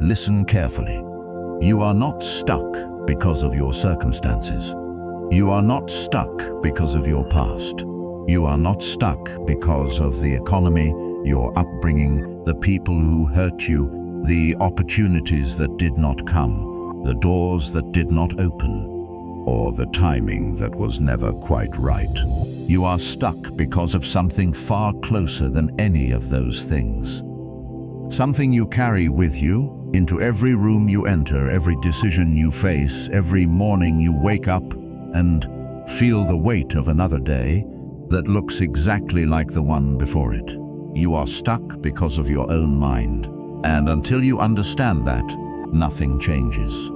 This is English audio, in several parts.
listen carefully. You are not stuck because of your circumstances. You are not stuck because of your past. You are not stuck because of the economy, your upbringing, the people who hurt you, the opportunities that did not come, the doors that did not open, or the timing that was never quite right. You are stuck because of something far closer than any of those things. Something you carry with you into every room you enter, every decision you face, every morning you wake up and feel the weight of another day that looks exactly like the one before it. You are stuck because of your own mind. And until you understand that, nothing changes.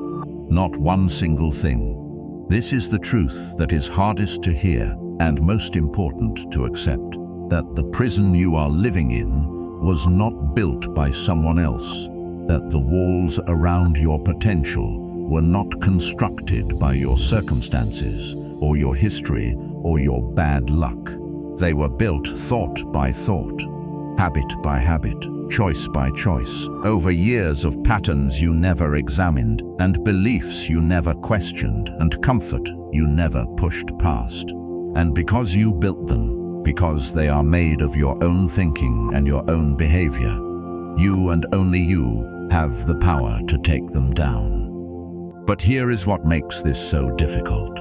Not one single thing. This is the truth that is hardest to hear and most important to accept. That the prison you are living in was not built by someone else. That the walls around your potential were not constructed by your circumstances or your history or your bad luck. They were built thought by thought, habit by habit, choice by choice, over years of patterns you never examined, and beliefs you never questioned, and comfort you never pushed past. And because you built them, because they are made of your own thinking and your own behavior, you and only you have the power to take them down. But here is what makes this so difficult.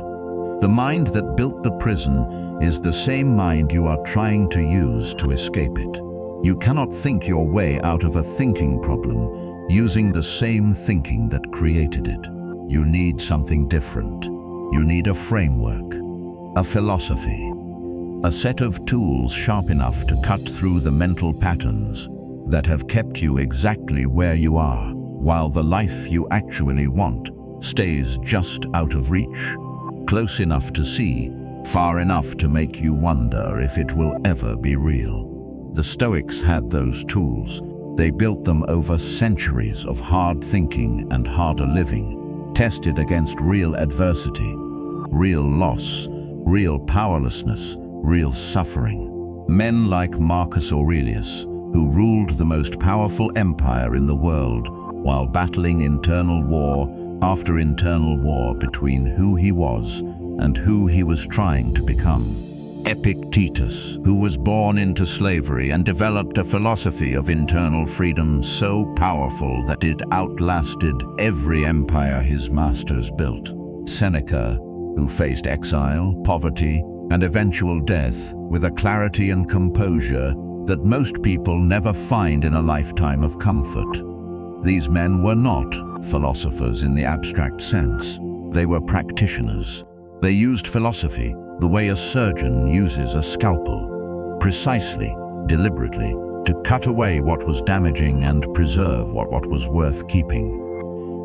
The mind that built the prison is the same mind you are trying to use to escape it. You cannot think your way out of a thinking problem using the same thinking that created it. You need something different. You need a framework, a philosophy, a set of tools sharp enough to cut through the mental patterns that have kept you exactly where you are, while the life you actually want stays just out of reach, close enough to see, far enough to make you wonder if it will ever be real. The Stoics had those tools. They built them over centuries of hard thinking and harder living, tested against real adversity, real loss, real powerlessness, real suffering. Men like Marcus Aurelius, who ruled the most powerful empire in the world while battling internal war after internal war between who he was and who he was trying to become. Epictetus, who was born into slavery and developed a philosophy of internal freedom so powerful that it outlasted every empire his masters built. Seneca, who faced exile, poverty, and eventual death with a clarity and composure that most people never find in a lifetime of comfort. These men were not philosophers in the abstract sense. They were practitioners. They used philosophy the way a surgeon uses a scalpel, precisely, deliberately, to cut away what was damaging and preserve what was worth keeping.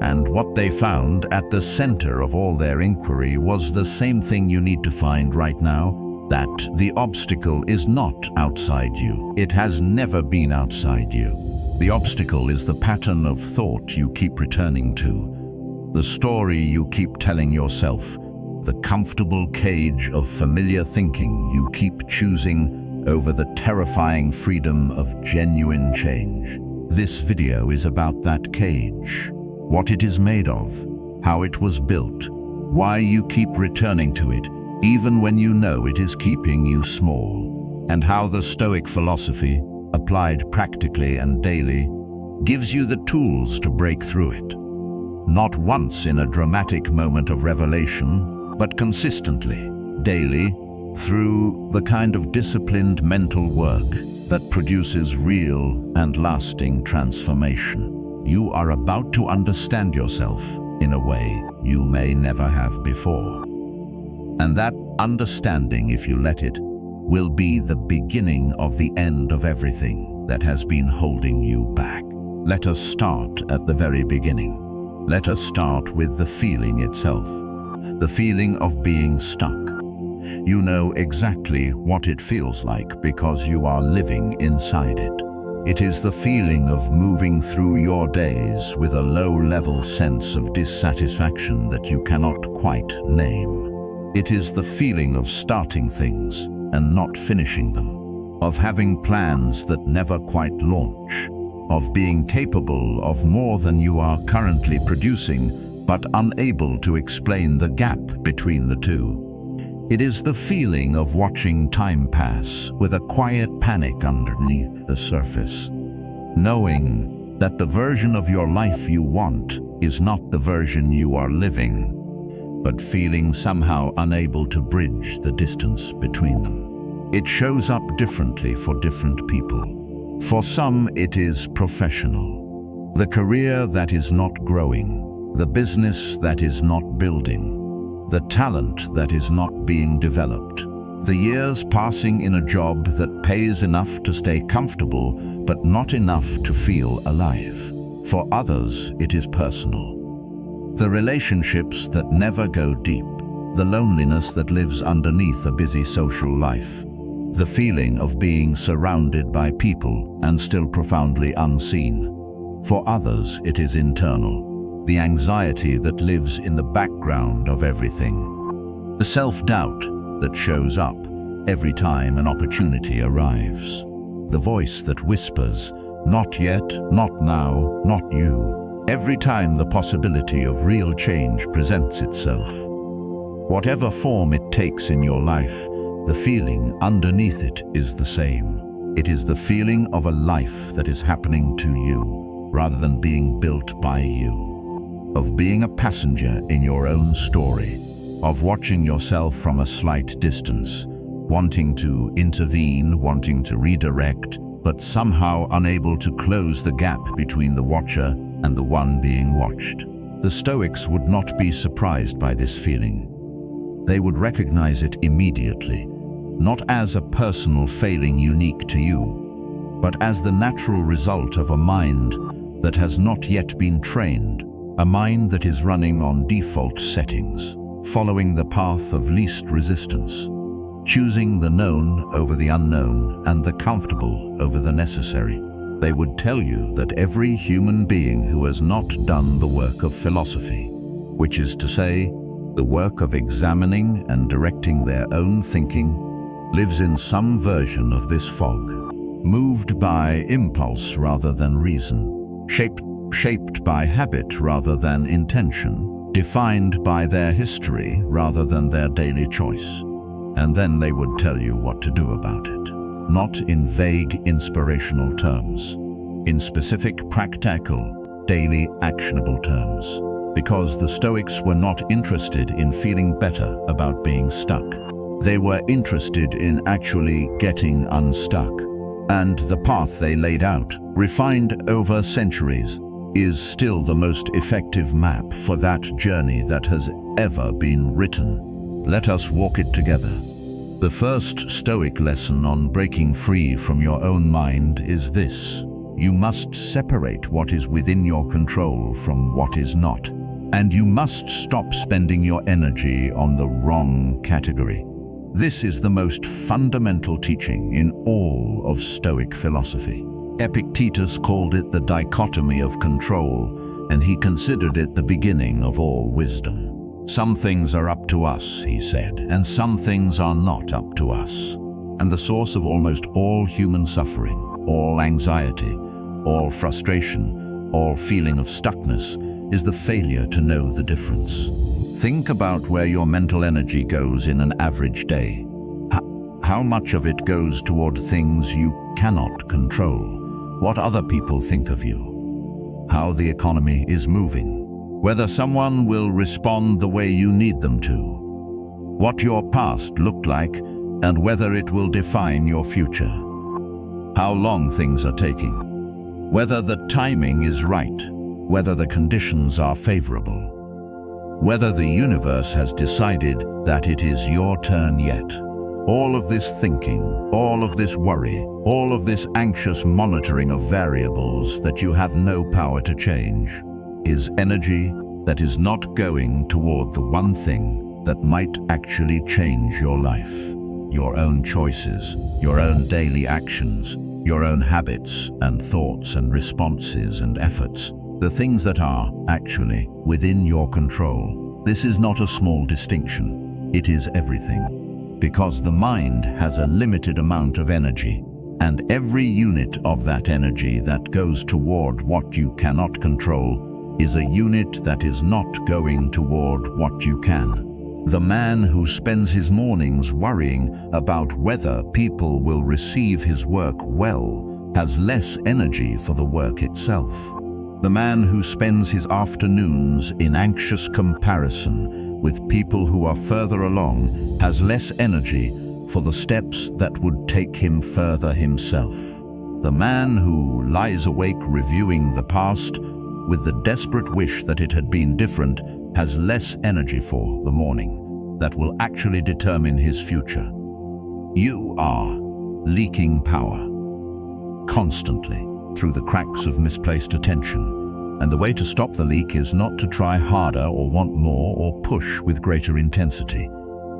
And what they found at the center of all their inquiry was the same thing you need to find right now, that the obstacle is not outside you. It has never been outside you. The obstacle is the pattern of thought you keep returning to, the story you keep telling yourself, the comfortable cage of familiar thinking you keep choosing over the terrifying freedom of genuine change. This video is about that cage, what it is made of, how it was built, why you keep returning to it even when you know it is keeping you small, and how the Stoic philosophy, applied practically and daily, gives you the tools to break through it. Not once in a dramatic moment of revelation, but consistently, daily, through the kind of disciplined mental work that produces real and lasting transformation. You are about to understand yourself in a way you may never have before. And that understanding, if you let it, will be the beginning of the end of everything that has been holding you back. Let us start at the very beginning. Let us start with the feeling itself. The feeling of being stuck. You know exactly what it feels like because you are living inside it. It is the feeling of moving through your days with a low-level sense of dissatisfaction that you cannot quite name. It is the feeling of starting things and not finishing them, of having plans that never quite launch, of being capable of more than you are currently producing, but unable to explain the gap between the two. It is the feeling of watching time pass with a quiet panic underneath the surface, knowing that the version of your life you want is not the version you are living, but feeling somehow unable to bridge the distance between them. It shows up differently for different people. For some, it is professional, the career that is not growing, the business that is not building, the talent that is not being developed, the years passing in a job that pays enough to stay comfortable, but not enough to feel alive. For others, it is personal. The relationships that never go deep, the loneliness that lives underneath a busy social life, the feeling of being surrounded by people and still profoundly unseen. For others, it is internal. The anxiety that lives in the background of everything. The self-doubt that shows up every time an opportunity arrives. The voice that whispers, "Not yet, not now, not you," every time the possibility of real change presents itself. Whatever form it takes in your life, the feeling underneath it is the same. It is the feeling of a life that is happening to you, rather than being built by you. Of being a passenger in your own story, of watching yourself from a slight distance, wanting to intervene, wanting to redirect, but somehow unable to close the gap between the watcher and the one being watched. The Stoics would not be surprised by this feeling. They would recognize it immediately, not as a personal failing unique to you, but as the natural result of a mind that has not yet been trained. A mind that is running on default settings, following the path of least resistance, choosing the known over the unknown and the comfortable over the necessary. They would tell you that every human being who has not done the work of philosophy, which is to say, the work of examining and directing their own thinking, lives in some version of this fog, moved by impulse rather than reason, shaped by habit rather than intention, defined by their history rather than their daily choice. And then they would tell you what to do about it, not in vague inspirational terms, in specific practical, daily actionable terms, because the Stoics were not interested in feeling better about being stuck. They were interested in actually getting unstuck. And the path they laid out, refined over centuries, is still the most effective map for that journey that has ever been written. Let us walk it together. The first Stoic lesson on breaking free from your own mind is this: you must separate what is within your control from what is not, and you must stop spending your energy on the wrong category. This is the most fundamental teaching in all of Stoic philosophy. Epictetus called it the dichotomy of control, and he considered it the beginning of all wisdom. Some things are up to us, he said, and some things are not up to us. And the source of almost all human suffering, all anxiety, all frustration, all feeling of stuckness, is the failure to know the difference. Think about where your mental energy goes in an average day. How much of it goes toward things you cannot control? What other people think of you, how the economy is moving, whether someone will respond the way you need them to, what your past looked like, and whether it will define your future, how long things are taking, whether the timing is right, whether the conditions are favorable, whether the universe has decided that it is your turn yet. All of this thinking, all of this worry, all of this anxious monitoring of variables that you have no power to change, is energy that is not going toward the one thing that might actually change your life. Your own choices, your own daily actions, your own habits and thoughts and responses and efforts, the things that are actually within your control. This is not a small distinction, it is everything. Because the mind has a limited amount of energy, And every unit of that energy that goes toward what you cannot control is a unit that is not going toward what you can. The man who spends his mornings worrying about whether people will receive his work well has less energy for the work itself. The man who spends his afternoons in anxious comparison with people who are further along has less energy for the steps that would take him further himself. The man who lies awake reviewing the past with the desperate wish that it had been different has less energy for the morning that will actually determine his future. You are leaking power constantly through the cracks of misplaced attention. And the way to stop the leak is not to try harder or want more or push with greater intensity.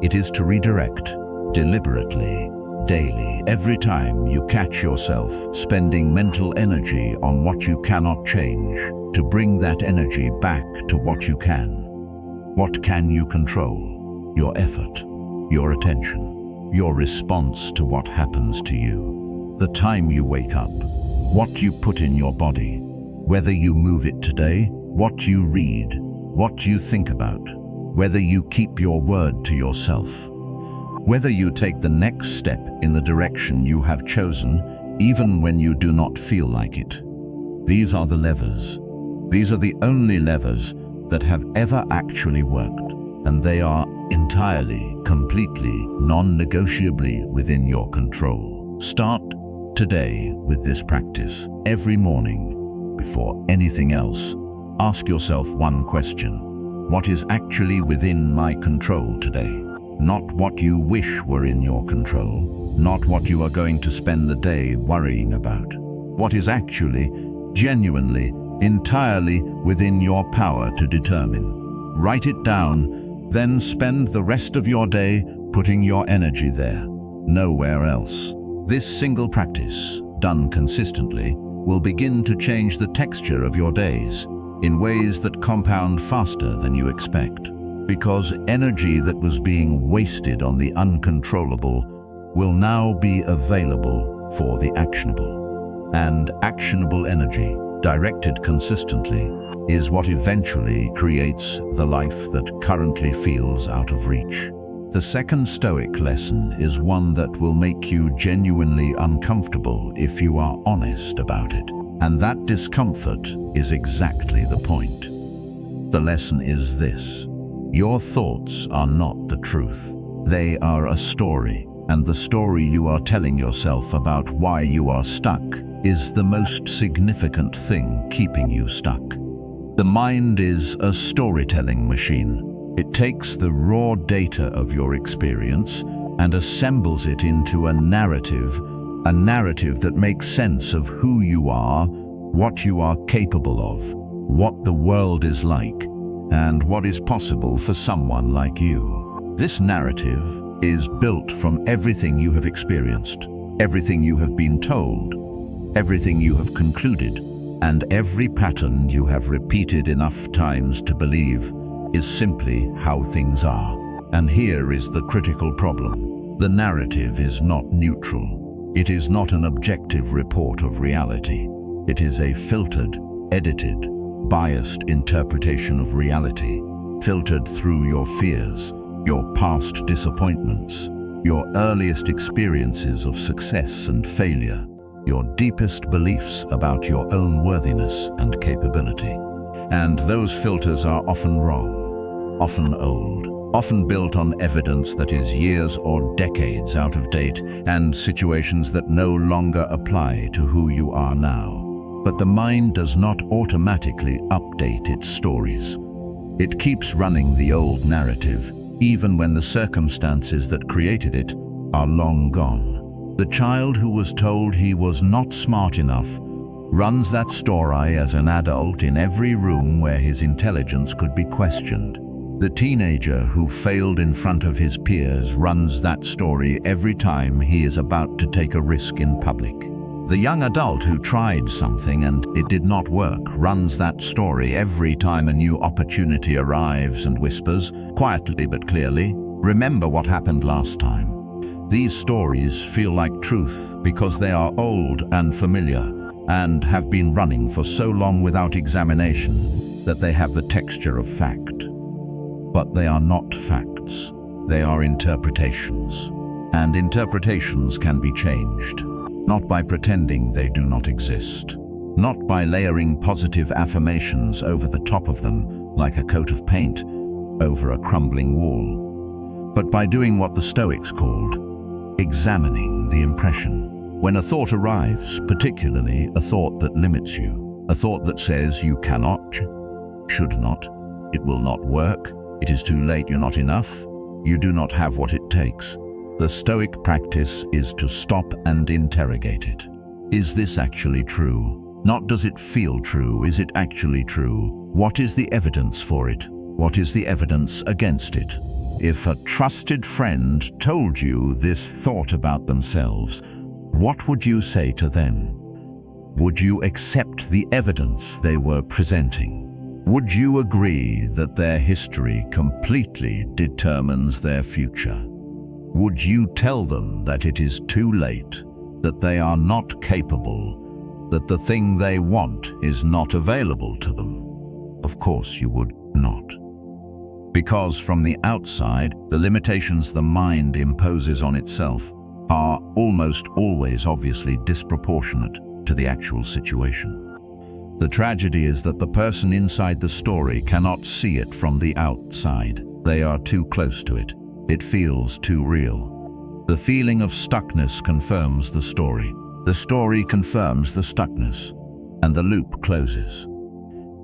It is to redirect deliberately, daily, every time you catch yourself spending mental energy on what you cannot change, to bring that energy back to what you can. What can you control? Your effort, your attention, your response to what happens to you. The time you wake up, what you put in your body, whether you move it today, what you read, what you think about, whether you keep your word to yourself, whether you take the next step in the direction you have chosen, even when you do not feel like it. These are the levers. These are the only levers that have ever actually worked, and they are entirely, completely, non-negotiably within your control. Start today with this practice. Every morning, before anything else, ask yourself one question. What is actually within my control today? Not what you wish were in your control, not what you are going to spend the day worrying about. What is actually, genuinely, entirely within your power to determine. Write it down, then spend the rest of your day putting your energy there, nowhere else. This single practice, done consistently, will begin to change the texture of your days in ways that compound faster than you expect. Because energy that was being wasted on the uncontrollable will now be available for the actionable. And actionable energy, directed consistently, is what eventually creates the life that currently feels out of reach. The second Stoic lesson is one that will make you genuinely uncomfortable if you are honest about it. And that discomfort is exactly the point. The lesson is this: your thoughts are not the truth. They are a story, and the story you are telling yourself about why you are stuck is the most significant thing keeping you stuck. The mind is a storytelling machine. It takes the raw data of your experience and assembles it into a narrative that makes sense of who you are, what you are capable of, what the world is like, and what is possible for someone like you. This narrative is built from everything you have experienced, everything you have been told, everything you have concluded, and every pattern you have repeated enough times to believe is simply how things are. And here is the critical problem. The narrative is not neutral. It is not an objective report of reality. It is a filtered, edited, biased interpretation of reality, filtered through your fears, your past disappointments, your earliest experiences of success and failure, your deepest beliefs about your own worthiness and capability. And those filters are often wrong, often old, often built on evidence that is years or decades out of date and situations that no longer apply to who you are now. But the mind does not automatically update its stories. It keeps running the old narrative, even when the circumstances that created it are long gone. The child who was told he was not smart enough runs that story as an adult in every room where his intelligence could be questioned. The teenager who failed in front of his peers runs that story every time he is about to take a risk in public. The young adult who tried something and it did not work runs that story every time a new opportunity arrives and whispers, quietly but clearly, "Remember what happened last time." These stories feel like truth because they are old and familiar and have been running for so long without examination that they have the texture of fact. But they are not facts. They are interpretations. And interpretations can be changed, not by pretending they do not exist, not by layering positive affirmations over the top of them like a coat of paint over a crumbling wall, but by doing what the Stoics called examining the impression. When a thought arrives, particularly a thought that limits you, a thought that says you cannot, should not, it will not work, it is too late, you're not enough, you do not have what it takes, the Stoic practice is to stop and interrogate it. Is this actually true? Not does it feel true, is it actually true? What is the evidence for it? What is the evidence against it? If a trusted friend told you this thought about themselves, what would you say to them? Would you accept the evidence they were presenting? Would you agree that their history completely determines their future? Would you tell them that it is too late, that they are not capable, that the thing they want is not available to them? Of course you would not. Because from the outside, the limitations the mind imposes on itself are almost always obviously disproportionate to the actual situation. The tragedy is that the person inside the story cannot see it from the outside. They are too close to it. It feels too real. The feeling of stuckness confirms the story. The story confirms the stuckness, and the loop closes.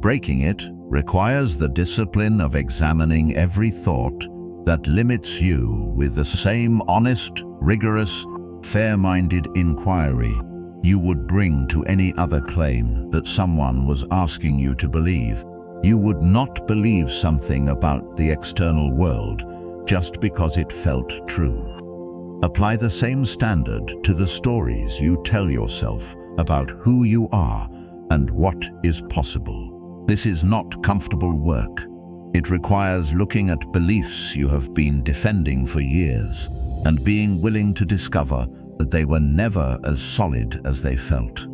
Breaking it requires the discipline of examining every thought that limits you with the same honest, rigorous, fair-minded inquiry you would bring to any other claim that someone was asking you to believe. You would not believe something about the external world just because it felt true. Apply the same standard to the stories you tell yourself about who you are and what is possible. This is not comfortable work. It requires looking at beliefs you have been defending for years and being willing to discover that they were never as solid as they felt.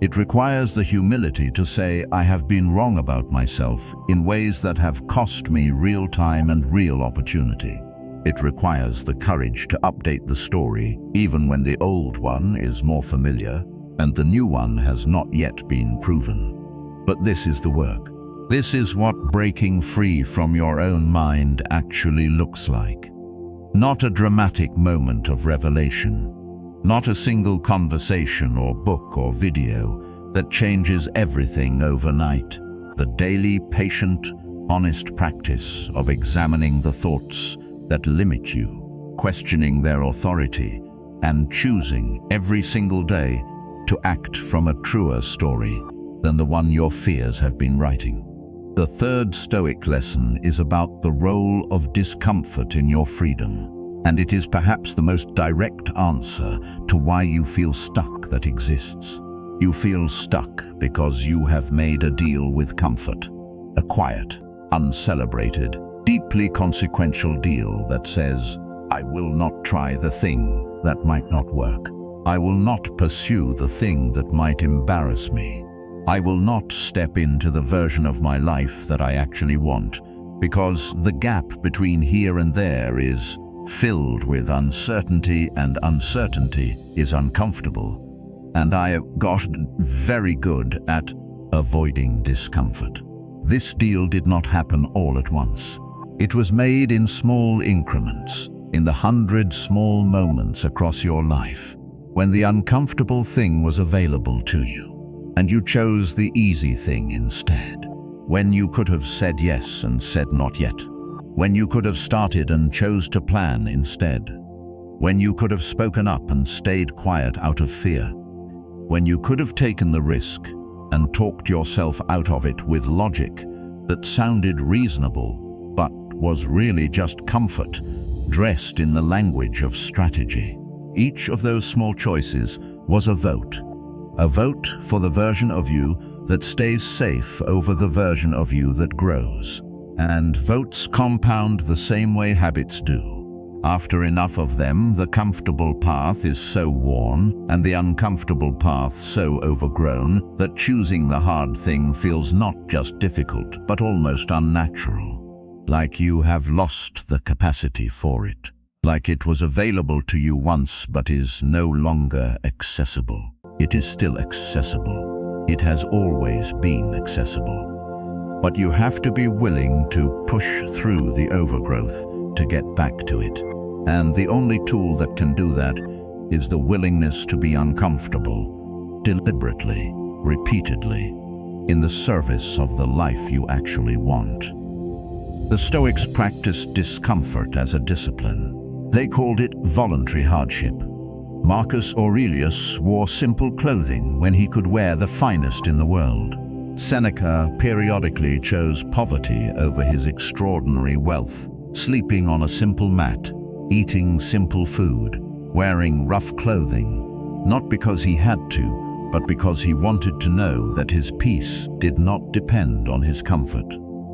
It requires the humility to say, I have been wrong about myself in ways that have cost me real time and real opportunity. It requires the courage to update the story even when the old one is more familiar and the new one has not yet been proven. But this is the work. This is what breaking free from your own mind actually looks like. Not a dramatic moment of revelation, not a single conversation or book or video that changes everything overnight. The daily, patient, honest practice of examining the thoughts that limit you, questioning their authority, and choosing every single day to act from a truer story than the one your fears have been writing. The third Stoic lesson is about the role of discomfort in your freedom, and it is perhaps the most direct answer to why you feel stuck that exists. You feel stuck because you have made a deal with comfort, a quiet, uncelebrated, deeply consequential deal that says, I will not try the thing that might not work. I will not pursue the thing that might embarrass me. I will not step into the version of my life that I actually want, because the gap between here and there is filled with uncertainty, and uncertainty is uncomfortable. And I have gotten very good at avoiding discomfort. This deal did not happen all at once. It was made in small increments, in the 100 small moments across your life, when the uncomfortable thing was available to you, and you chose the easy thing instead. When you could have said yes and said not yet. When you could have started and chose to plan instead. When you could have spoken up and stayed quiet out of fear. When you could have taken the risk and talked yourself out of it with logic that sounded reasonable, but was really just comfort, dressed in the language of strategy. Each of those small choices was a vote. A vote for the version of you that stays safe over the version of you that grows. And votes compound the same way habits do. After enough of them, the comfortable path is so worn and the uncomfortable path so overgrown that choosing the hard thing feels not just difficult, but almost unnatural. Like you have lost the capacity for it. Like it was available to you once but is no longer accessible. It is still accessible. It has always been accessible. But you have to be willing to push through the overgrowth to get back to it. And the only tool that can do that is the willingness to be uncomfortable, deliberately, repeatedly, in the service of the life you actually want. The Stoics practiced discomfort as a discipline. They called it voluntary hardship. Marcus Aurelius wore simple clothing when he could wear the finest in the world. Seneca periodically chose poverty over his extraordinary wealth, sleeping on a simple mat, eating simple food, wearing rough clothing, not because he had to, but because he wanted to know that his peace did not depend on his comfort.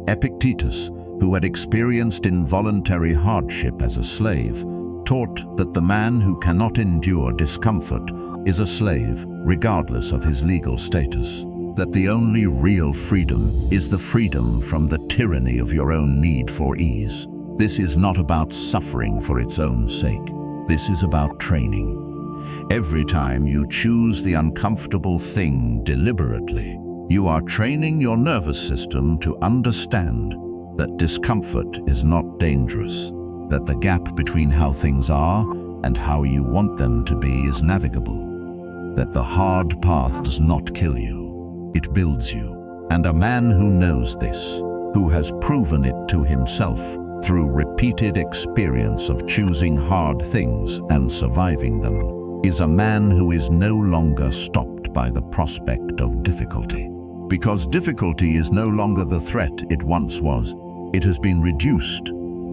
Epictetus, who had experienced involuntary hardship as a slave, taught that the man who cannot endure discomfort is a slave, regardless of his legal status. That the only real freedom is the freedom from the tyranny of your own need for ease. This is not about suffering for its own sake. This is about training. Every time you choose the uncomfortable thing deliberately, you are training your nervous system to understand that discomfort is not dangerous, that the gap between how things are and how you want them to be is navigable, that the hard path does not kill you, it builds you. And a man who knows this, who has proven it to himself, through repeated experience of choosing hard things and surviving them, is a man who is no longer stopped by the prospect of difficulty. Because difficulty is no longer the threat it once was. It has been reduced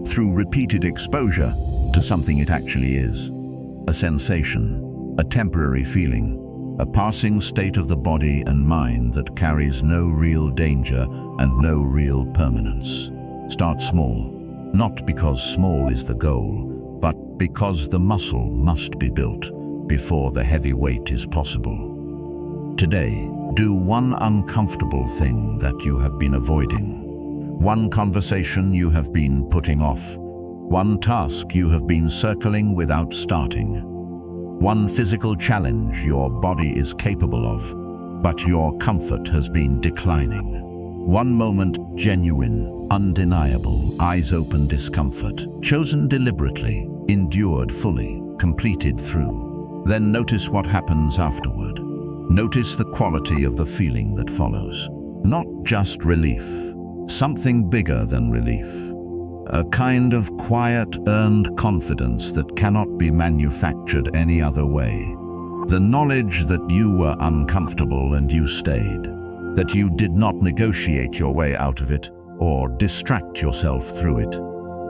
through repeated exposure to something it actually is. A sensation, a temporary feeling, a passing state of the body and mind that carries no real danger and no real permanence. Start small. Not because small is the goal, but because the muscle must be built before the heavy weight is possible. Today, do one uncomfortable thing that you have been avoiding. One conversation you have been putting off. One task you have been circling without starting. One physical challenge your body is capable of, but your comfort has been declining. One moment, genuine, undeniable, eyes-open discomfort, chosen deliberately, endured fully, completed through. Then notice what happens afterward. Notice the quality of the feeling that follows. Not just relief, something bigger than relief. A kind of quiet, earned confidence that cannot be manufactured any other way. The knowledge that you were uncomfortable and you stayed. That you did not negotiate your way out of it or distract yourself through it,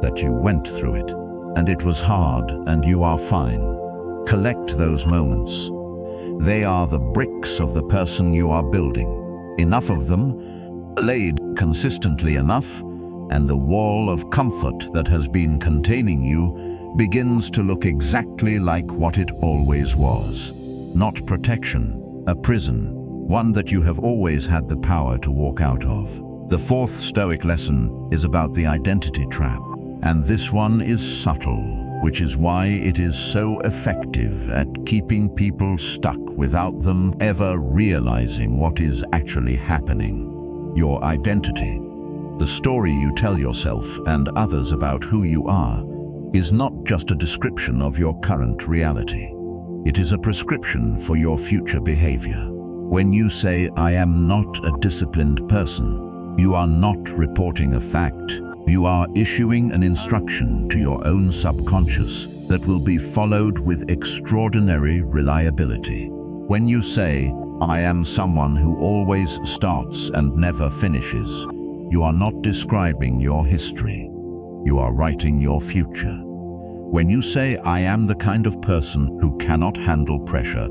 that you went through it, and it was hard and you are fine. Collect those moments. They are the bricks of the person you are building. Enough of them, laid consistently enough, and the wall of comfort that has been containing you begins to look exactly like what it always was. Not protection, a prison, one that you have always had the power to walk out of. The fourth Stoic lesson is about the identity trap, and this one is subtle, which is why it is so effective at keeping people stuck without them ever realizing what is actually happening. Your identity, the story you tell yourself and others about who you are, is not just a description of your current reality. It is a prescription for your future behavior. When you say, "I am not a disciplined person," you are not reporting a fact. You are issuing an instruction to your own subconscious that will be followed with extraordinary reliability. When you say, "I am someone who always starts and never finishes," you are not describing your history. You are writing your future. When you say, "I am the kind of person who cannot handle pressure,"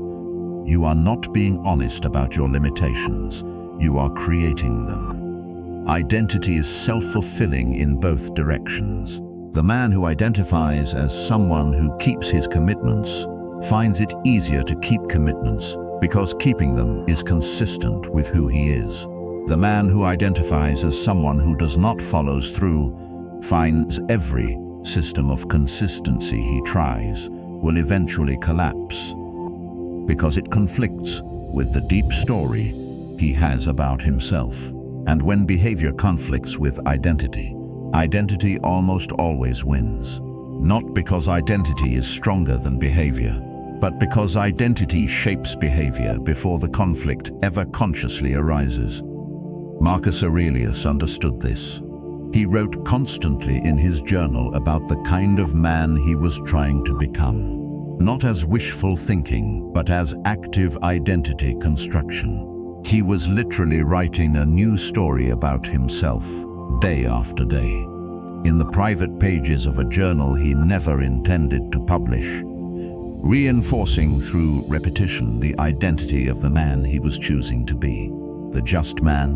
you are not being honest about your limitations. You are creating them. Identity is self-fulfilling in both directions. The man who identifies as someone who keeps his commitments finds it easier to keep commitments because keeping them is consistent with who he is. The man who identifies as someone who does not follow through finds every system of consistency he tries will eventually collapse because it conflicts with the deep story he has about himself. And when behavior conflicts with identity, identity almost always wins. Not because identity is stronger than behavior, but because identity shapes behavior before the conflict ever consciously arises. Marcus Aurelius understood this. He wrote constantly in his journal about the kind of man he was trying to become, not as wishful thinking, but as active identity construction. He was literally writing a new story about himself, day after day, in the private pages of a journal he never intended to publish, reinforcing through repetition the identity of the man he was choosing to be. The just man,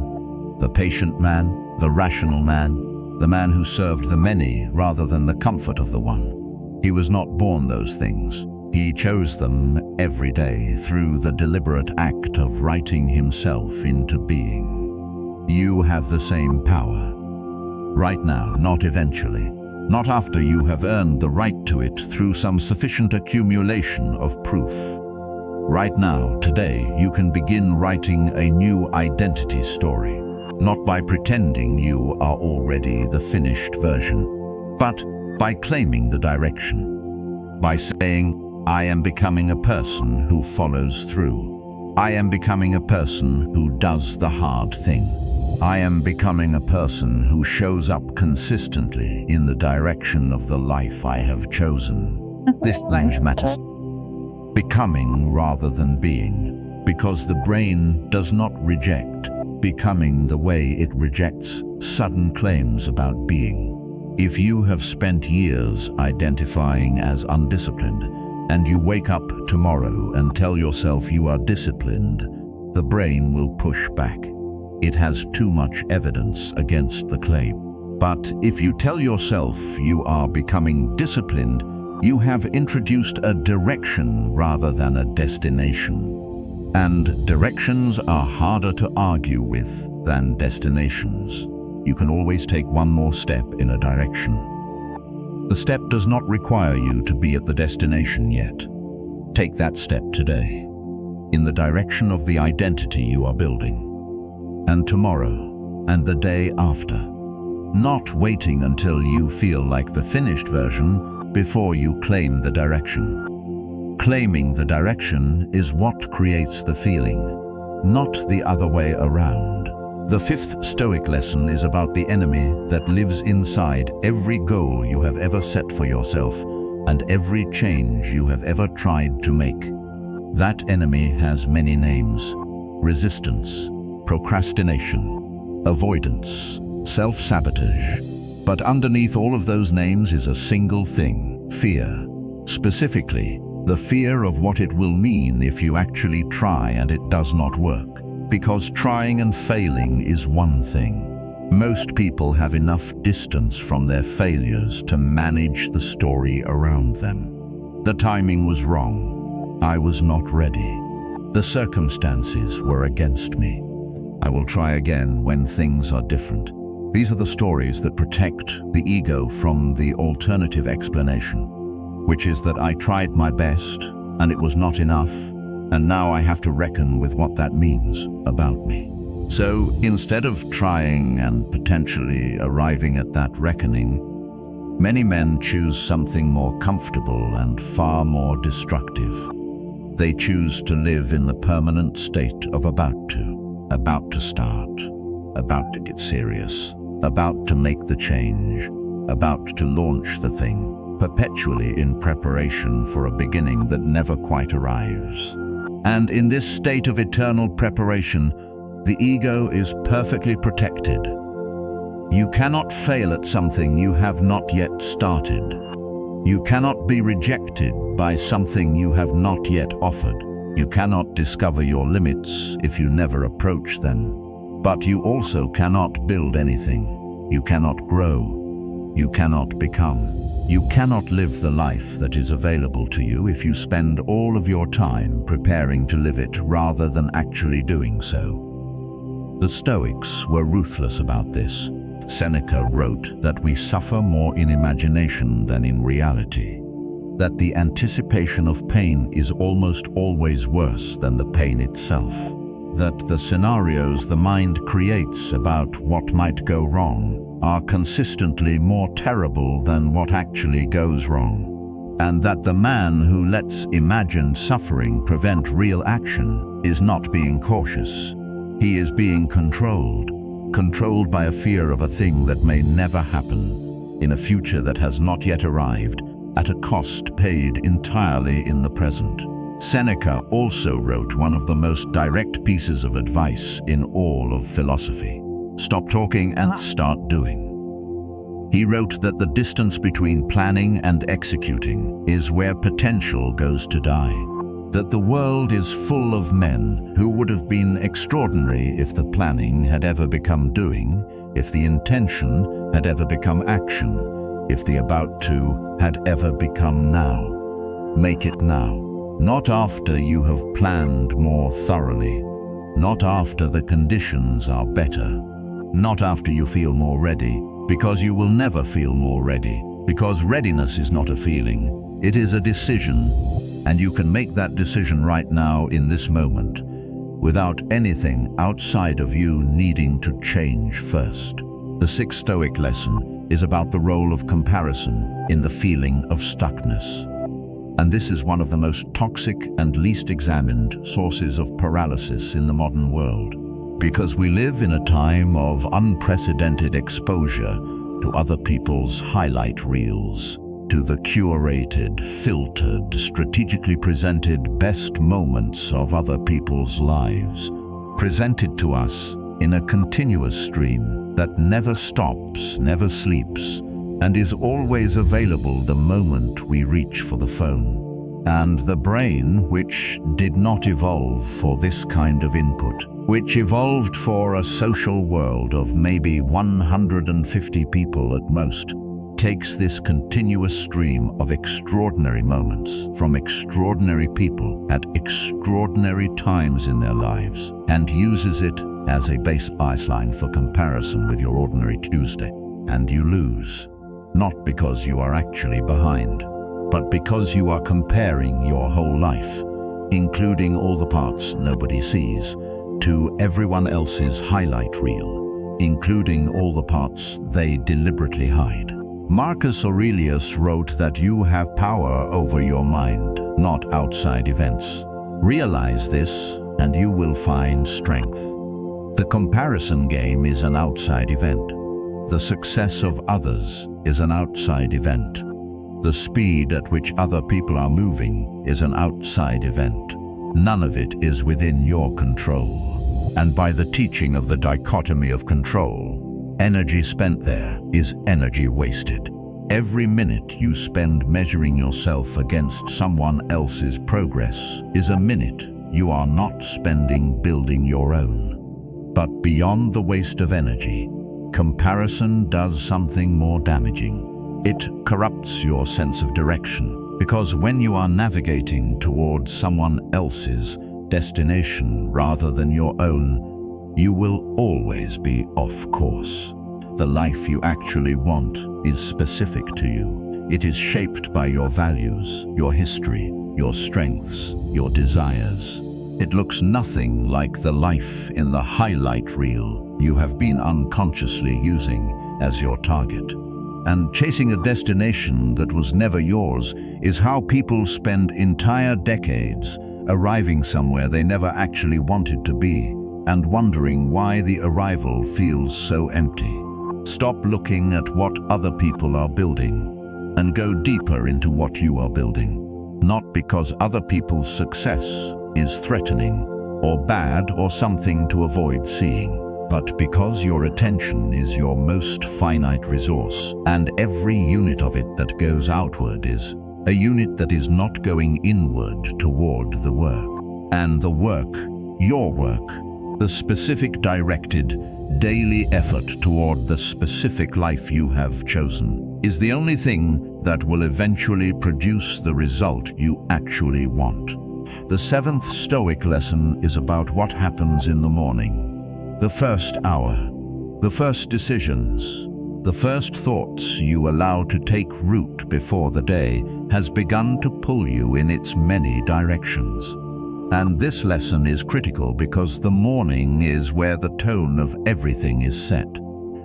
the patient man, the rational man, the man who served the many rather than the comfort of the one. He was not born those things. He chose them every day through the deliberate act of writing himself into being. You have the same power. Right now, not eventually. Not after you have earned the right to it through some sufficient accumulation of proof. Right now, today, you can begin writing a new identity story, not by pretending you are already the finished version, but by claiming the direction, by saying, I am becoming a person who follows through. I am becoming a person who does the hard thing. I am becoming a person who shows up consistently in the direction of the life I have chosen. This language matters. Becoming rather than being, because the brain does not reject becoming the way it rejects sudden claims about being. If you have spent years identifying as undisciplined, and you wake up tomorrow and tell yourself you are disciplined, the brain will push back. It has too much evidence against the claim. But if you tell yourself you are becoming disciplined, you have introduced a direction rather than a destination. And directions are harder to argue with than destinations. You can always take one more step in a direction. The step does not require you to be at the destination yet. Take that step today, in the direction of the identity you are building. And tomorrow, and the day after. Not waiting until you feel like the finished version before you claim the direction. Claiming the direction is what creates the feeling, not the other way around. The fifth Stoic lesson is about the enemy that lives inside every goal you have ever set for yourself and every change you have ever tried to make. That enemy has many names: resistance, procrastination, avoidance, self-sabotage. But underneath all of those names is a single thing: fear. Specifically, the fear of what it will mean if you actually try and it does not work. Because trying and failing is one thing. Most people have enough distance from their failures to manage the story around them. The timing was wrong. I was not ready. The circumstances were against me. I will try again when things are different. These are the stories that protect the ego from the alternative explanation, which is that I tried my best and it was not enough, and now I have to reckon with what that means about me. So instead of trying and potentially arriving at that reckoning, many men choose something more comfortable and far more destructive. They choose to live in the permanent state of about to start, about to get serious, about to make the change, about to launch the thing, perpetually in preparation for a beginning that never quite arrives. And in this state of eternal preparation, the ego is perfectly protected. You cannot fail at something you have not yet started. You cannot be rejected by something you have not yet offered. You cannot discover your limits if you never approach them. But you also cannot build anything. You cannot grow. You cannot become. You cannot live the life that is available to you if you spend all of your time preparing to live it rather than actually doing so. The Stoics were ruthless about this. Seneca wrote that we suffer more in imagination than in reality, that the anticipation of pain is almost always worse than the pain itself, that the scenarios the mind creates about what might go wrong are consistently more terrible than what actually goes wrong, and that the man who lets imagined suffering prevent real action is not being cautious. He is being controlled by a fear of a thing that may never happen, in a future that has not yet arrived, at a cost paid entirely in the present. Seneca also wrote one of the most direct pieces of advice in all of philosophy. Stop talking and start doing. He wrote that the distance between planning and executing is where potential goes to die. That the world is full of men who would have been extraordinary if the planning had ever become doing, if the intention had ever become action, if the about to had ever become now. Make it now. Not after you have planned more thoroughly. Not after the conditions are better. Not after you feel more ready, because you will never feel more ready, because readiness is not a feeling, it is a decision, and you can make that decision right now in this moment, without anything outside of you needing to change first. The sixth Stoic lesson is about the role of comparison in the feeling of stuckness. And this is one of the most toxic and least examined sources of paralysis in the modern world. Because we live in a time of unprecedented exposure to other people's highlight reels, to the curated, filtered, strategically presented best moments of other people's lives, presented to us in a continuous stream that never stops, never sleeps, and is always available the moment we reach for the phone. And the brain, which did not evolve for this kind of input, which evolved for a social world of maybe 150 people at most, takes this continuous stream of extraordinary moments from extraordinary people at extraordinary times in their lives and uses it as a baseline for comparison with your ordinary Tuesday. And you lose, not because you are actually behind, but because you are comparing your whole life, including all the parts nobody sees, to everyone else's highlight reel, including all the parts they deliberately hide. Marcus Aurelius wrote that you have power over your mind, not outside events. Realize this, and you will find strength. The comparison game is an outside event. The success of others is an outside event. The speed at which other people are moving is an outside event. None of it is within your control. And by the teaching of the dichotomy of control, energy spent there is energy wasted. Every minute you spend measuring yourself against someone else's progress is a minute you are not spending building your own. But beyond the waste of energy, comparison does something more damaging. It corrupts your sense of direction, because when you are navigating towards someone else's destination rather than your own, you will always be off course. The life you actually want is specific to you. It is shaped by your values, your history, your strengths, your desires. It looks nothing like the life in the highlight reel you have been unconsciously using as your target. And chasing a destination that was never yours is how people spend entire decades arriving somewhere they never actually wanted to be, and wondering why the arrival feels so empty. Stop looking at what other people are building and go deeper into what you are building. Not because other people's success is threatening or bad or something to avoid seeing, but because your attention is your most finite resource, and every unit of it that goes outward is a unit that is not going inward toward the work. And the work, your work, the specific directed, daily effort toward the specific life you have chosen is the only thing that will eventually produce the result you actually want. The seventh Stoic lesson is about what happens in the morning. The first hour, the first decisions, the first thoughts you allow to take root before the day has begun to pull you in its many directions. And this lesson is critical because the morning is where the tone of everything is set,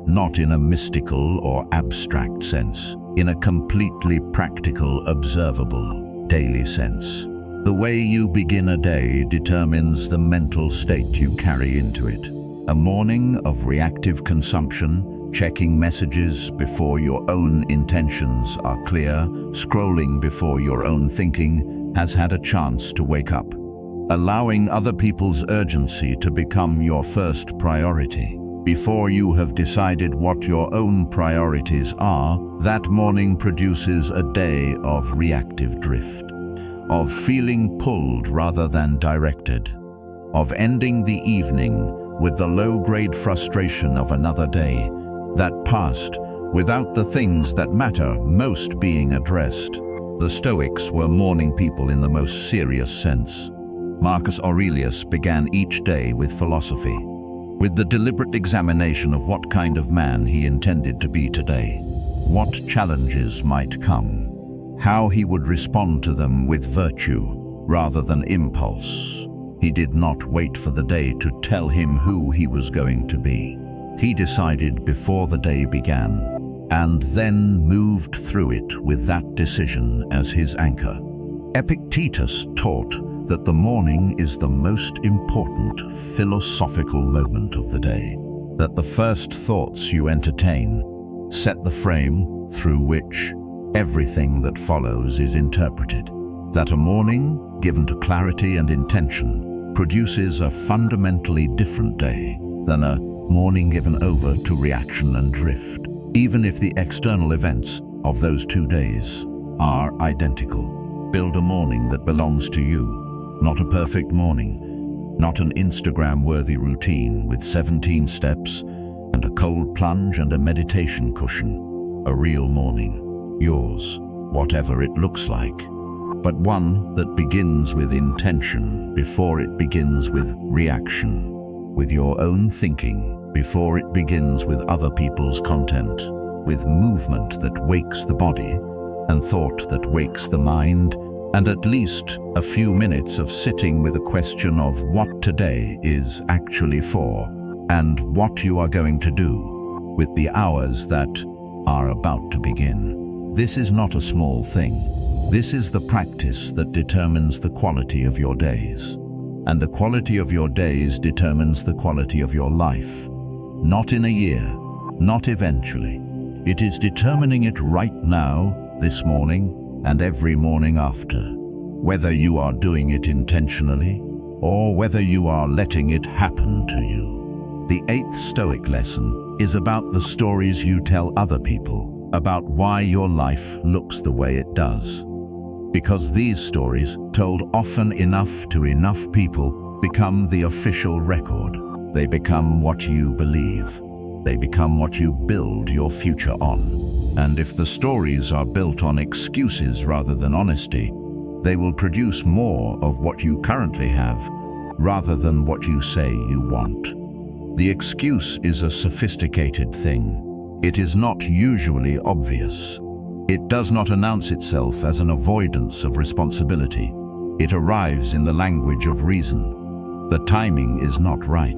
not in a mystical or abstract sense, in a completely practical, observable, daily sense. The way you begin a day determines the mental state you carry into it. A morning of reactive consumption, checking messages before your own intentions are clear, scrolling before your own thinking, has had a chance to wake up. Allowing other people's urgency to become your first priority. Before you have decided what your own priorities are, that morning produces a day of reactive drift, of feeling pulled rather than directed, of ending the evening with the low-grade frustration of another day that passed without the things that matter most being addressed. The Stoics were morning people in the most serious sense. Marcus Aurelius began each day with philosophy, with the deliberate examination of what kind of man he intended to be today, what challenges might come, how he would respond to them with virtue rather than impulse. He did not wait for the day to tell him who he was going to be. He decided before the day began, and then moved through it with that decision as his anchor. Epictetus taught that the morning is the most important philosophical moment of the day, that the first thoughts you entertain set the frame through which everything that follows is interpreted, that a morning given to clarity and intention produces a fundamentally different day than a morning given over to reaction and drift, even if the external events of those 2 days are identical. Build a morning that belongs to you. Not a perfect morning, not an Instagram-worthy routine with 17 steps and a cold plunge and a meditation cushion. A real morning, yours, whatever it looks like, but one that begins with intention before it begins with reaction, with your own thinking before it begins with other people's content, with movement that wakes the body and thought that wakes the mind, and at least a few minutes of sitting with a question of what today is actually for and what you are going to do with the hours that are about to begin. This is not a small thing. This is the practice that determines the quality of your days. And the quality of your days determines the quality of your life. Not in a year, not eventually. It is determining it right now, this morning, and every morning after, whether you are doing it intentionally or whether you are letting it happen to you. The eighth Stoic lesson is about the stories you tell other people about why your life looks the way it does. Because these stories, told often enough to enough people, become the official record. They become what you believe. They become what you build your future on. And if the stories are built on excuses rather than honesty, they will produce more of what you currently have rather than what you say you want. The excuse is a sophisticated thing. It is not usually obvious. It does not announce itself as an avoidance of responsibility. It arrives in the language of reason. The timing is not right.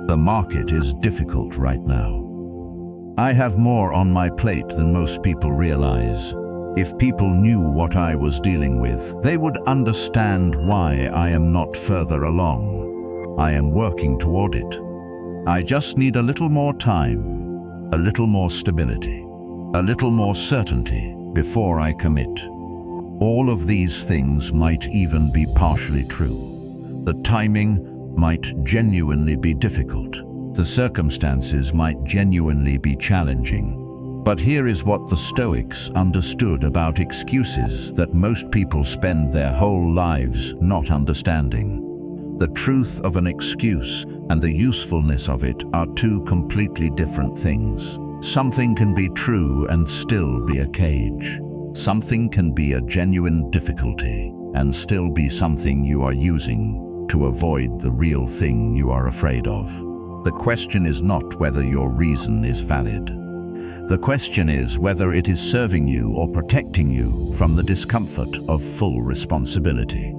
The market is difficult right now. I have more on my plate than most people realize. If people knew what I was dealing with, they would understand why I am not further along. I am working toward it. I just need a little more time, a little more stability, a little more certainty before I commit. All of these things might even be partially true. The timing might genuinely be difficult. The circumstances might genuinely be challenging. But here is what the Stoics understood about excuses that most people spend their whole lives not understanding. The truth of an excuse and the usefulness of it are two completely different things. Something can be true and still be a cage. Something can be a genuine difficulty and still be something you are using to avoid the real thing you are afraid of. The question is not whether your reason is valid. The question is whether it is serving you or protecting you from the discomfort of full responsibility.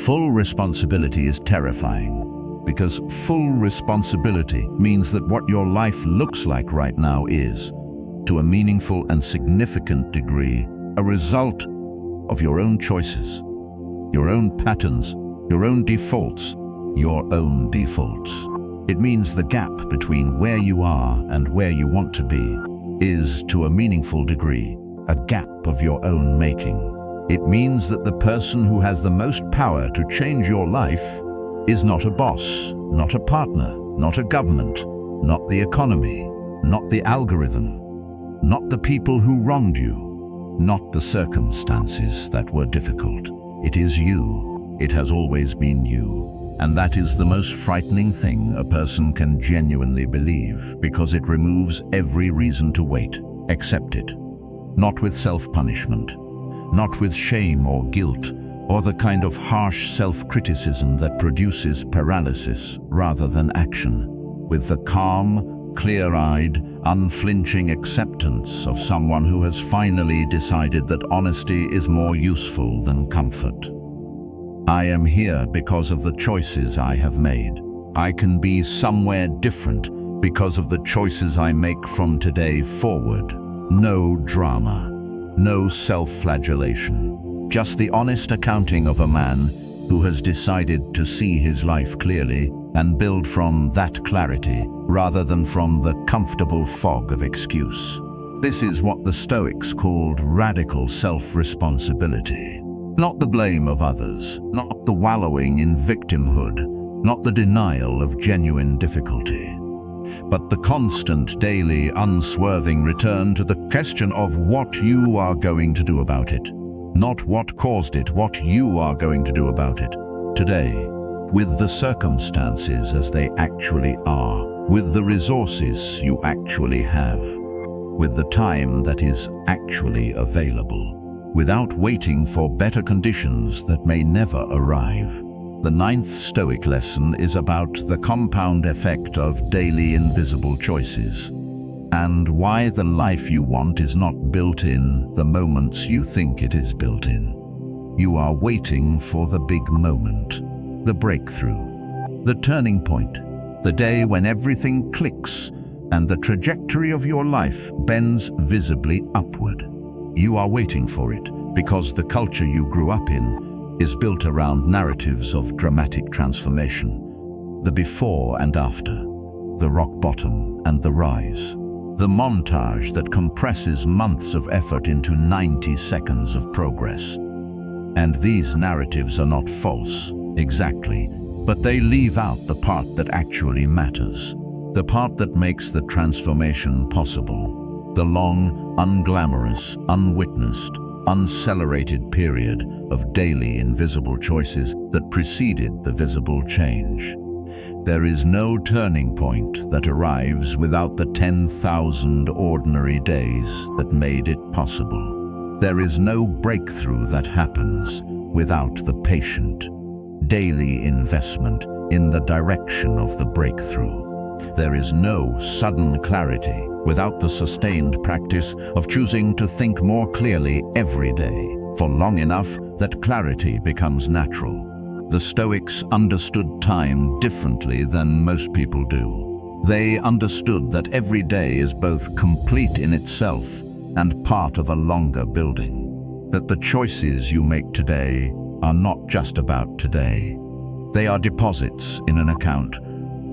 Full responsibility is terrifying, because full responsibility means that what your life looks like right now is, to a meaningful and significant degree, a result of your own choices, your own patterns, your own defaults, your own defaults. It means the gap between where you are and where you want to be is, to a meaningful degree, a gap of your own making. It means that the person who has the most power to change your life is not a boss, not a partner, not a government, not the economy, not the algorithm, not the people who wronged you, not the circumstances that were difficult. It is you. It has always been you. And that is the most frightening thing a person can genuinely believe, because it removes every reason to wait. Accept it. Not with self-punishment, not with shame or guilt, or the kind of harsh self-criticism that produces paralysis rather than action. With the calm, clear-eyed, unflinching acceptance of someone who has finally decided that honesty is more useful than comfort. I am here because of the choices I have made. I can be somewhere different because of the choices I make from today forward. No drama, no self-flagellation, just the honest accounting of a man who has decided to see his life clearly and build from that clarity rather than from the comfortable fog of excuse. This is what the Stoics called radical self-responsibility. Not the blame of others, not the wallowing in victimhood, not the denial of genuine difficulty, but the constant, daily, unswerving return to the question of what you are going to do about it. Not what caused it, what you are going to do about it. Today, with the circumstances as they actually are, with the resources you actually have, with the time that is actually available, without waiting for better conditions that may never arrive. The 9th Stoic lesson is about the compound effect of daily invisible choices, and why the life you want is not built in the moments you think it is built in. You are waiting for the big moment, the breakthrough, the turning point, the day when everything clicks and the trajectory of your life bends visibly upward. You are waiting for it because the culture you grew up in is built around narratives of dramatic transformation, the before and after, the rock bottom and the rise, the montage that compresses months of effort into 90 seconds of progress. And these narratives are not false, exactly, but they leave out the part that actually matters, the part that makes the transformation possible. The long, unglamorous, unwitnessed, uncelebrated period of daily invisible choices that preceded the visible change. There is no turning point that arrives without the 10,000 ordinary days that made it possible. There is no breakthrough that happens without the patient, daily investment in the direction of the breakthrough. There is no sudden clarity without the sustained practice of choosing to think more clearly every day, for long enough that clarity becomes natural. The Stoics understood time differently than most people do. They understood that every day is both complete in itself and part of a longer building. That the choices you make today are not just about today. They are deposits in an account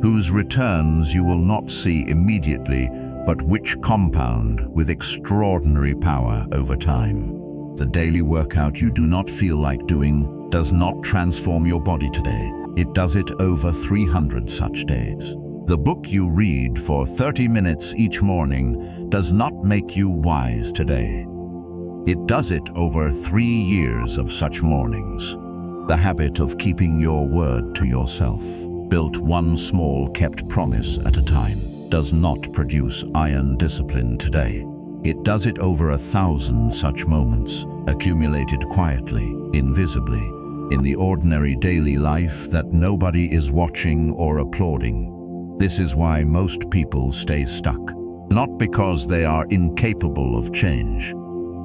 whose returns you will not see immediately, but which compound with extraordinary power over time. The daily workout you do not feel like doing does not transform your body today. It does it over 300 such days. The book you read for 30 minutes each morning does not make you wise today. It does it over 3 years of such mornings. The habit of keeping your word to yourself, built one small kept promise at a time, does not produce iron discipline today. It does it over 1,000 such moments, accumulated quietly, invisibly, in the ordinary daily life that nobody is watching or applauding. This is why most people stay stuck, not because they are incapable of change,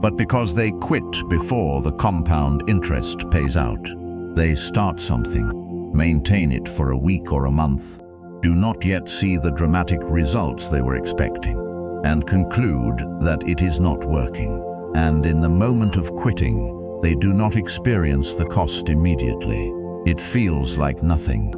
but because they quit before the compound interest pays out. They start something, maintain it for a week or a month, do not yet see the dramatic results they were expecting, and conclude that it is not working. And in the moment of quitting, they do not experience the cost immediately. It feels like nothing,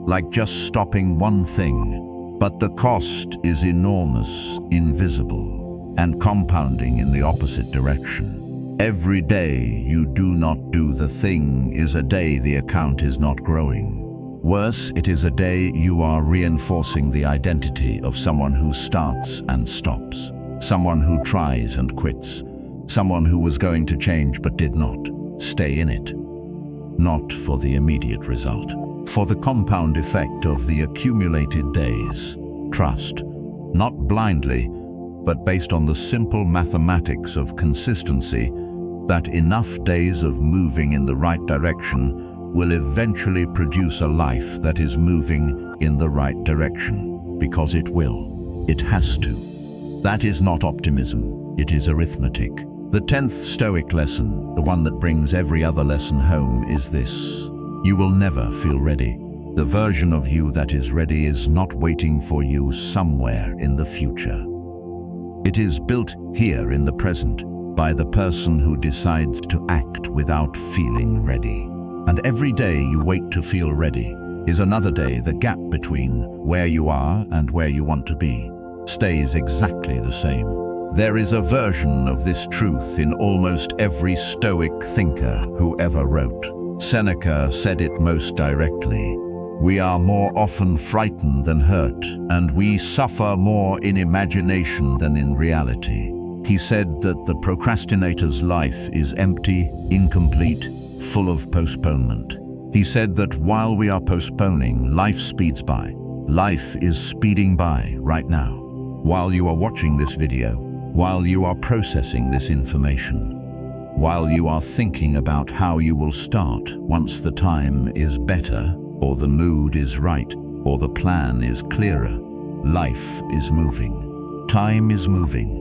like just stopping one thing, but the cost is enormous, invisible, and compounding in the opposite direction. Every day you do not do the thing is a day the account is not growing. Worse, it is a day you are reinforcing the identity of someone who starts and stops, someone who tries and quits, someone who was going to change but did not. Stay in it. Not for the immediate result, for the compound effect of the accumulated days. Trust, not blindly, but based on the simple mathematics of consistency, that enough days of moving in the right direction will eventually produce a life that is moving in the right direction, because it will. It has to. That is not optimism, it is arithmetic. The 10th Stoic lesson, the one that brings every other lesson home, is this: you will never feel ready. The version of you that is ready is not waiting for you somewhere in the future. It is built here in the present, by the person who decides to act without feeling ready. And every day you wait to feel ready is another day. The gap between where you are and where you want to be stays exactly the same. There is a version of this truth in almost every Stoic thinker who ever wrote. Seneca said it most directly: we are more often frightened than hurt, and we suffer more in imagination than in reality. He said that the procrastinator's life is empty, incomplete, full of postponement. He said that while we are postponing, life speeds by. Life is speeding by right now. While you are watching this video, while you are processing this information, while you are thinking about how you will start once the time is better, or the mood is right, or the plan is clearer, life is moving. Time is moving.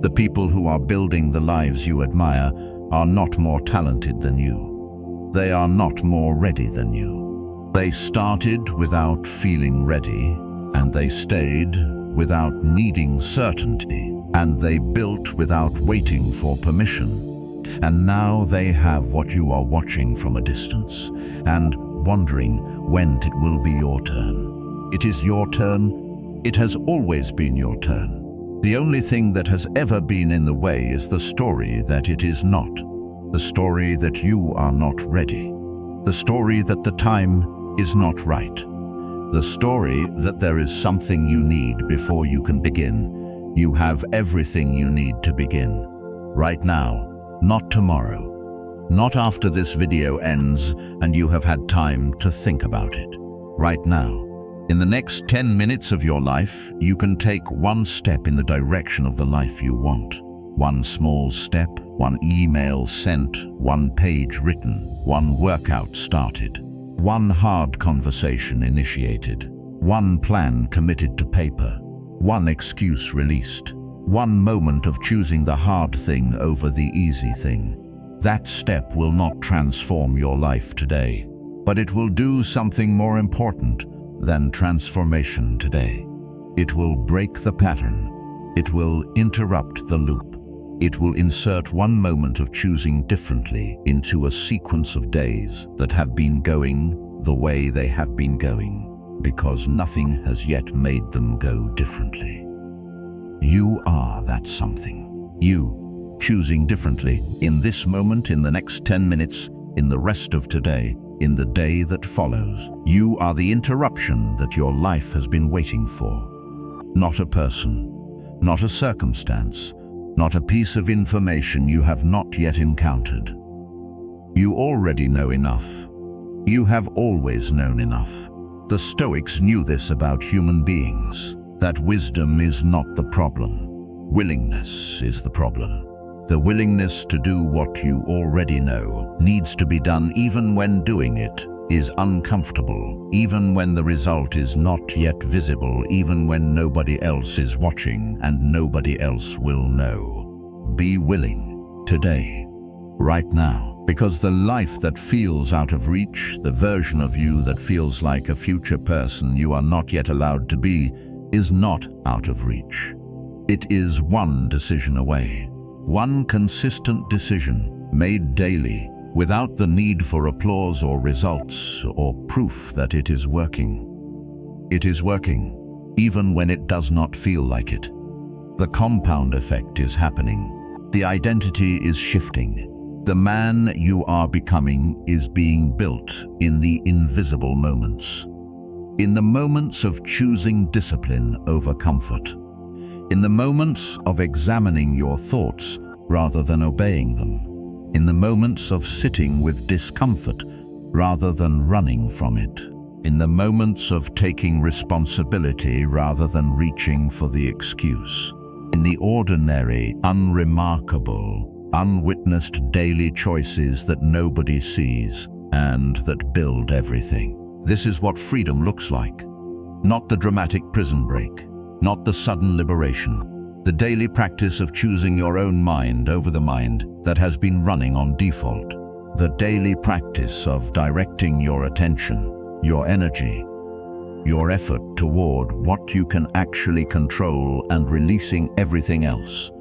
The people who are building the lives you admire are not more talented than you. They are not more ready than you. They started without feeling ready, and they stayed without needing certainty, and they built without waiting for permission. And now they have what you are watching from a distance, and wondering when it will be your turn. It is your turn. It has always been your turn. The only thing that has ever been in the way is the story that it is not. The story that you are not ready. The story that the time is not right. The story that there is something you need before you can begin. You have everything you need to begin. Right now, not tomorrow. Not after this video ends and you have had time to think about it. Right now. In the next 10 minutes of your life, you can take one step in the direction of the life you want. One small step, one email sent, one page written, one workout started, one hard conversation initiated, one plan committed to paper, one excuse released, one moment of choosing the hard thing over the easy thing. That step will not transform your life today, but it will do something more important than transformation today. It will break the pattern. It will interrupt the loop. It will insert one moment of choosing differently into a sequence of days that have been going the way they have been going, because nothing has yet made them go differently. You are that something. You, choosing differently, in this moment, in the next 10 minutes, in the rest of today, in the day that follows. You are the interruption that your life has been waiting for. Not a person, not a circumstance, not a piece of information you have not yet encountered. You already know enough. You have always known enough. The Stoics knew this about human beings, that wisdom is not the problem. Willingness is the problem. The willingness to do what you already know needs to be done even when doing it is uncomfortable, even when the result is not yet visible, even when nobody else is watching and nobody else will know. Be willing today, right now, because the life that feels out of reach, the version of you that feels like a future person you are not yet allowed to be, is not out of reach. It is one decision away, one consistent decision made daily, without the need for applause or results or proof that it is working. It is working, even when it does not feel like it. The compound effect is happening. The identity is shifting. The man you are becoming is being built in the invisible moments. In the moments of choosing discipline over comfort. In the moments of examining your thoughts rather than obeying them. In the moments of sitting with discomfort rather than running from it. In the moments of taking responsibility rather than reaching for the excuse. In the ordinary, unremarkable, unwitnessed daily choices that nobody sees and that build everything. This is what freedom looks like. Not the dramatic prison break, not the sudden liberation. The daily practice of choosing your own mind over the mind that has been running on default. The daily practice of directing your attention, your energy, your effort toward what you can actually control and releasing everything else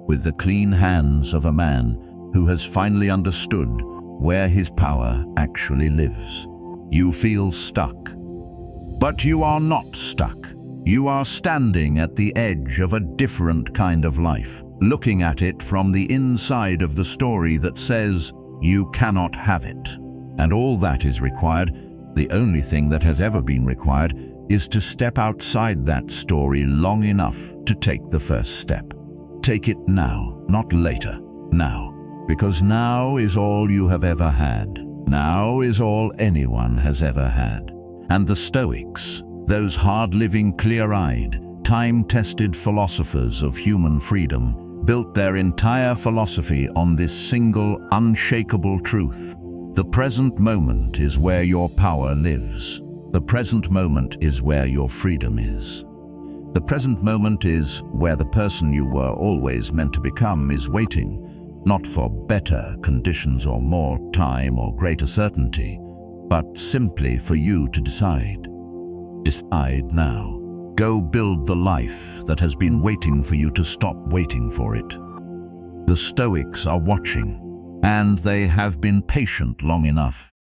with the clean hands of a man who has finally understood where his power actually lives. You feel stuck, but you are not stuck. You are standing at the edge of a different kind of life, looking at it from the inside of the story that says you cannot have it. And all that is required, the only thing that has ever been required, is to step outside that story long enough to take the first step. Take it now, not later. Now. Because now is all you have ever had. Now is all anyone has ever had. And the Stoics, those hard-living, clear-eyed, time-tested philosophers of human freedom, built their entire philosophy on this single, unshakable truth. The present moment is where your power lives. The present moment is where your freedom is. The present moment is where the person you were always meant to become is waiting, not for better conditions or more time or greater certainty, but simply for you to decide. Decide now. Go build the life that has been waiting for you to stop waiting for it. The Stoics are watching, and they have been patient long enough.